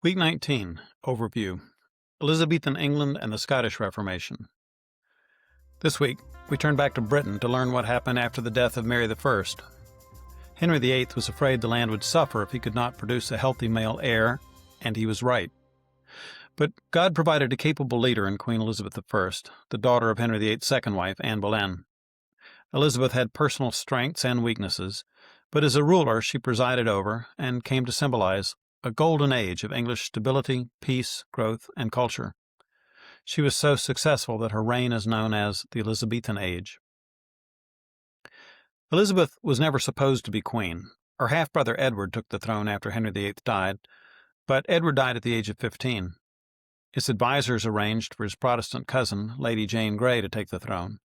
Week 19, Overview, Elizabethan England and the Scottish Reformation. This week, we turn back to Britain to learn what happened after the death of Mary I. Henry VIII was afraid the land would suffer if he could not produce a healthy male heir, and he was right. But God provided a capable leader in Queen Elizabeth I, the daughter of Henry VIII's second wife, Anne Boleyn. Elizabeth had personal strengths and weaknesses, but as a ruler she presided over and came to symbolize a golden age of English stability, peace, growth, and culture. She was so successful that her reign is known as the Elizabethan Age. Elizabeth was never supposed to be queen. Her half-brother Edward took the throne after Henry VIII died, but Edward died at the age of 15. His advisors arranged for his Protestant cousin, Lady Jane Grey, to take the throne.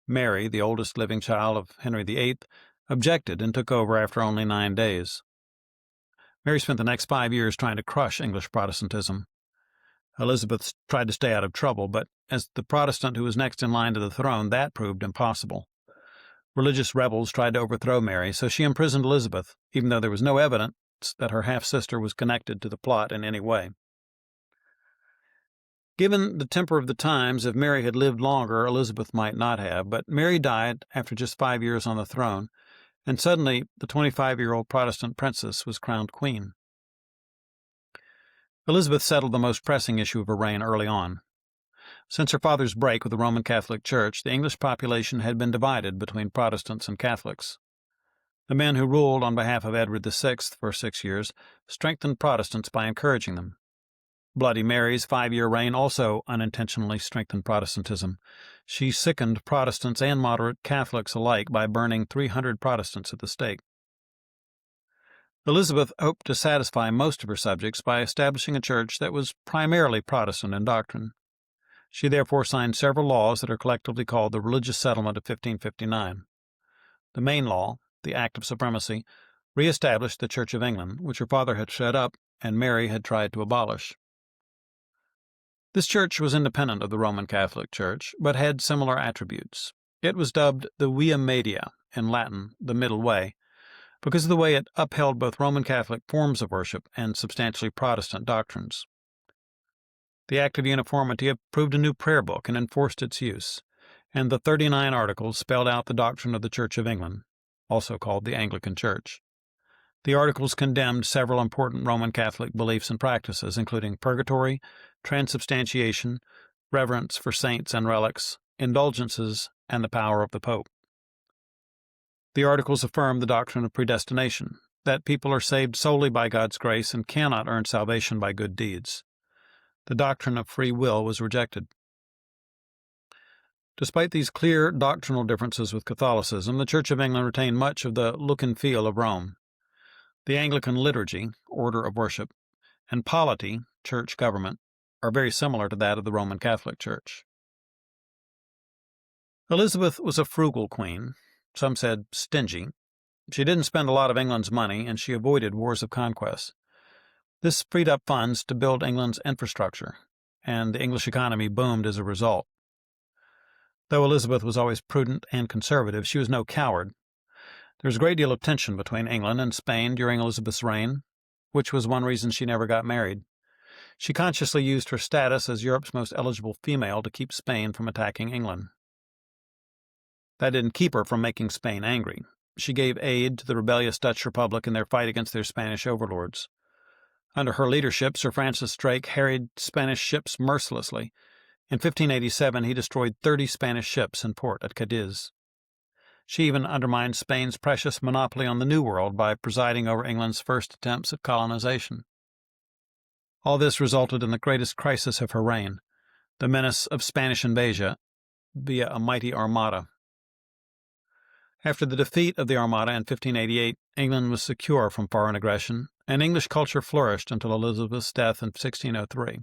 Mary, the oldest living child of Henry VIII, objected and took over after only 9 days. Mary spent the next 5 years trying to crush English Protestantism. Elizabeth tried to stay out of trouble, but as the Protestant who was next in line to the throne, that proved impossible. Religious rebels tried to overthrow Mary, so she imprisoned Elizabeth, even though there was no evidence that her half-sister was connected to the plot in any way. Given the temper of the times, if Mary had lived longer, Elizabeth might not have, but Mary died after just 5 years on the throne, and suddenly the 25-year-old Protestant princess was crowned queen. Elizabeth settled the most pressing issue of her reign early on. Since her father's break with the Roman Catholic Church, the English population had been divided between Protestants and Catholics. The men who ruled on behalf of Edward VI for 6 years strengthened Protestants by encouraging them. Bloody Mary's 5-year reign also unintentionally strengthened Protestantism. She sickened Protestants and moderate Catholics alike by burning 300 Protestants at the stake. Elizabeth hoped to satisfy most of her subjects by establishing a church that was primarily Protestant in doctrine. She therefore signed several laws that are collectively called the Religious Settlement of 1559. The main law, the Act of Supremacy, re-established the Church of England, which her father had set up and Mary had tried to abolish. This church was independent of the Roman Catholic Church, but had similar attributes. It was dubbed the Via Media, in Latin, the Middle Way, because of the way it upheld both Roman Catholic forms of worship and substantially Protestant doctrines. The Act of Uniformity approved a new prayer book and enforced its use, and the 39 Articles spelled out the doctrine of the Church of England, also called the Anglican Church. The Articles condemned several important Roman Catholic beliefs and practices, including purgatory, transubstantiation, reverence for saints and relics, indulgences, and the power of the Pope. The Articles affirm the doctrine of predestination, that people are saved solely by God's grace and cannot earn salvation by good deeds. The doctrine of free will was rejected. Despite these clear doctrinal differences with Catholicism, the Church of England retained much of the look and feel of Rome. The Anglican liturgy, order of worship, and polity, church government, are very similar to that of the Roman Catholic Church. Elizabeth was a frugal queen, some said stingy. She didn't spend a lot of England's money, and she avoided wars of conquest. This freed up funds to build England's infrastructure, and the English economy boomed as a result. Though Elizabeth was always prudent and conservative, she was no coward. There was a great deal of tension between England and Spain during Elizabeth's reign, which was one reason she never got married. She consciously used her status as Europe's most eligible female to keep Spain from attacking England. That didn't keep her from making Spain angry. She gave aid to the rebellious Dutch Republic in their fight against their Spanish overlords. Under her leadership, Sir Francis Drake harried Spanish ships mercilessly. In 1587, he destroyed 30 Spanish ships in port at Cadiz. She even undermined Spain's precious monopoly on the New World by presiding over England's first attempts at colonization. All this resulted in the greatest crisis of her reign, the menace of Spanish invasion via a mighty armada. After the defeat of the Armada in 1588, England was secure from foreign aggression, and English culture flourished until Elizabeth's death in 1603.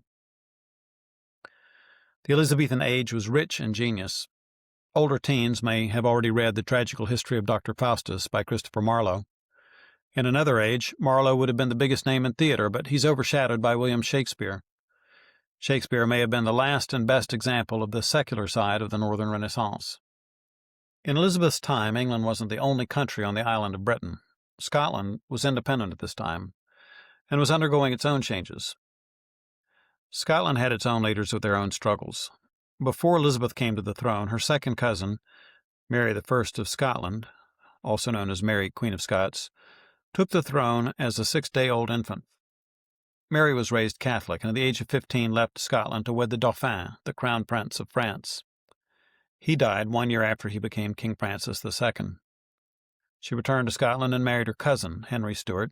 The Elizabethan age was rich in genius. Older teens may have already read The Tragical History of Dr. Faustus by Christopher Marlowe. In another age, Marlowe would have been the biggest name in theater, but he's overshadowed by William Shakespeare. Shakespeare may have been the last and best example of the secular side of the Northern Renaissance. In Elizabeth's time, England wasn't the only country on the island of Britain. Scotland was independent at this time, and was undergoing its own changes. Scotland had its own leaders with their own struggles. Before Elizabeth came to the throne, her second cousin, Mary I of Scotland, also known as Mary, Queen of Scots, took the throne as a 6-day-old infant. Mary was raised Catholic and at the age of 15 left Scotland to wed the Dauphin, the Crown Prince of France. He died 1 year after he became King Francis II. She returned to Scotland and married her cousin, Henry Stuart,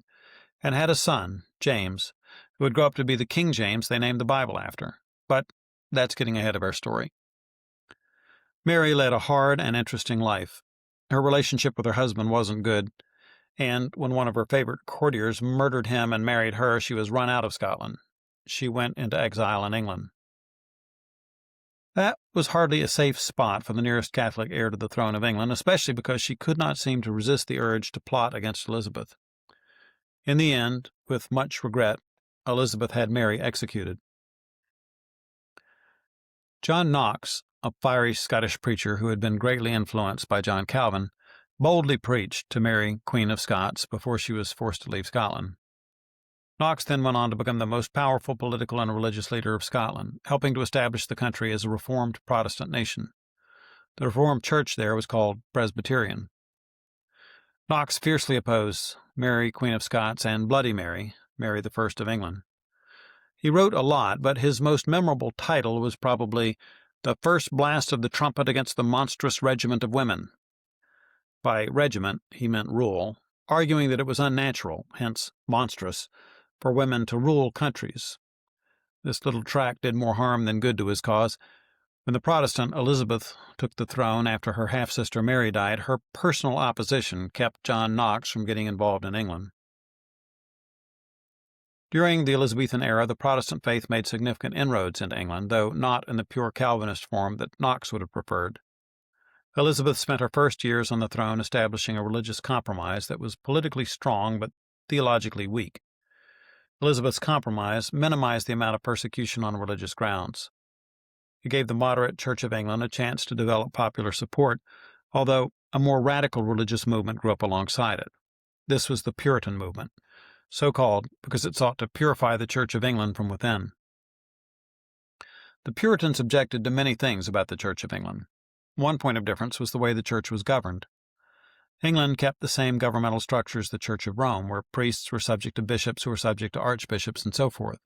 and had a son, James, who would grow up to be the King James they named the Bible after. But that's getting ahead of our story. Mary led a hard and interesting life. Her relationship with her husband wasn't good, and when one of her favorite courtiers murdered him and married her, she was run out of Scotland. She went into exile in England. That was hardly a safe spot for the nearest Catholic heir to the throne of England, especially because she could not seem to resist the urge to plot against Elizabeth. In the end, with much regret, Elizabeth had Mary executed. John Knox, a fiery Scottish preacher who had been greatly influenced by John Calvin, boldly preached to Mary, Queen of Scots, before she was forced to leave Scotland. Knox then went on to become the most powerful political and religious leader of Scotland, helping to establish the country as a Reformed Protestant nation. The Reformed Church there was called Presbyterian. Knox fiercely opposed Mary, Queen of Scots, and Bloody Mary, Mary I of England. He wrote a lot, but his most memorable title was probably "The First Blast of the Trumpet Against the Monstrous Regiment of Women." By regiment, he meant rule, arguing that it was unnatural, hence monstrous, for women to rule countries. This little tract did more harm than good to his cause. When the Protestant Elizabeth took the throne after her half-sister Mary died, her personal opposition kept John Knox from getting involved in England. During the Elizabethan era, the Protestant faith made significant inroads into England, though not in the pure Calvinist form that Knox would have preferred. Elizabeth spent her first years on the throne establishing a religious compromise that was politically strong but theologically weak. Elizabeth's compromise minimized the amount of persecution on religious grounds. It gave the moderate Church of England a chance to develop popular support, although a more radical religious movement grew up alongside it. This was the Puritan movement, so called because it sought to purify the Church of England from within. The Puritans objected to many things about the Church of England. One point of difference was the way the Church was governed. England kept the same governmental structure as the Church of Rome, where priests were subject to bishops who were subject to archbishops and so forth.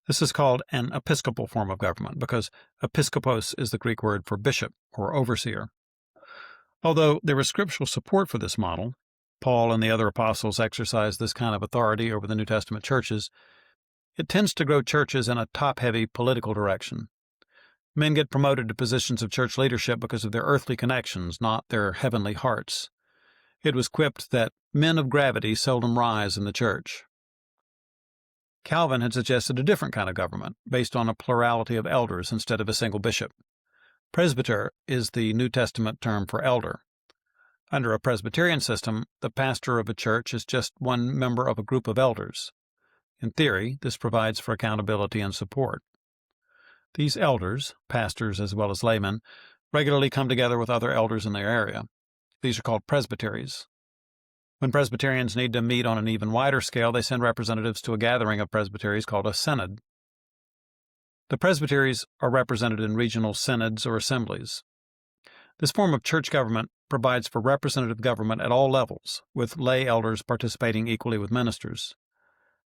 This is called an episcopal form of government because episkopos is the Greek word for bishop or overseer. Although there was scriptural support for this model, Paul and the other apostles exercised this kind of authority over the New Testament churches, it tends to grow churches in a top-heavy political direction. Men get promoted to positions of church leadership because of their earthly connections, not their heavenly hearts. It was quipped that men of gravity seldom rise in the church. Calvin had suggested a different kind of government, based on a plurality of elders instead of a single bishop. Presbyter is the New Testament term for elder. Under a Presbyterian system, the pastor of a church is just one member of a group of elders. In theory, this provides for accountability and support. These elders, pastors as well as laymen, regularly come together with other elders in their area. These are called presbyteries. When Presbyterians need to meet on an even wider scale, they send representatives to a gathering of presbyteries called a synod. The presbyteries are represented in regional synods or assemblies. This form of church government provides for representative government at all levels, with lay elders participating equally with ministers.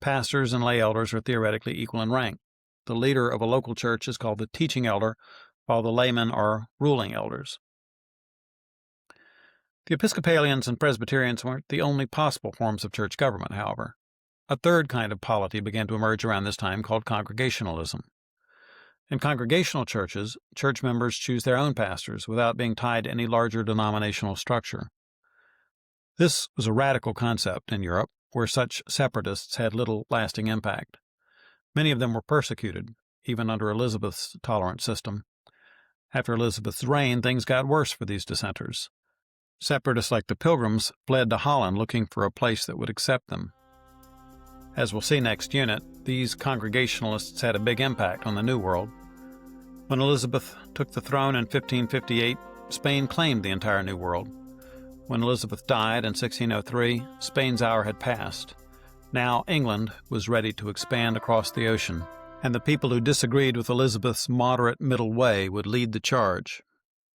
Pastors and lay elders are theoretically equal in rank. The leader of a local church is called the teaching elder, while the laymen are ruling elders. The Episcopalians and Presbyterians weren't the only possible forms of church government, however. A third kind of polity began to emerge around this time called Congregationalism. In congregational churches, church members choose their own pastors without being tied to any larger denominational structure. This was a radical concept in Europe, where such separatists had little lasting impact. Many of them were persecuted, even under Elizabeth's tolerant system. After Elizabeth's reign, things got worse for these dissenters. Separatists like the Pilgrims fled to Holland looking for a place that would accept them. As we'll see next unit, these Congregationalists had a big impact on the New World. When Elizabeth took the throne in 1558, Spain claimed the entire New World. When Elizabeth died in 1603, Spain's hour had passed. Now England was ready to expand across the ocean, and the people who disagreed with Elizabeth's moderate middle way would lead the charge.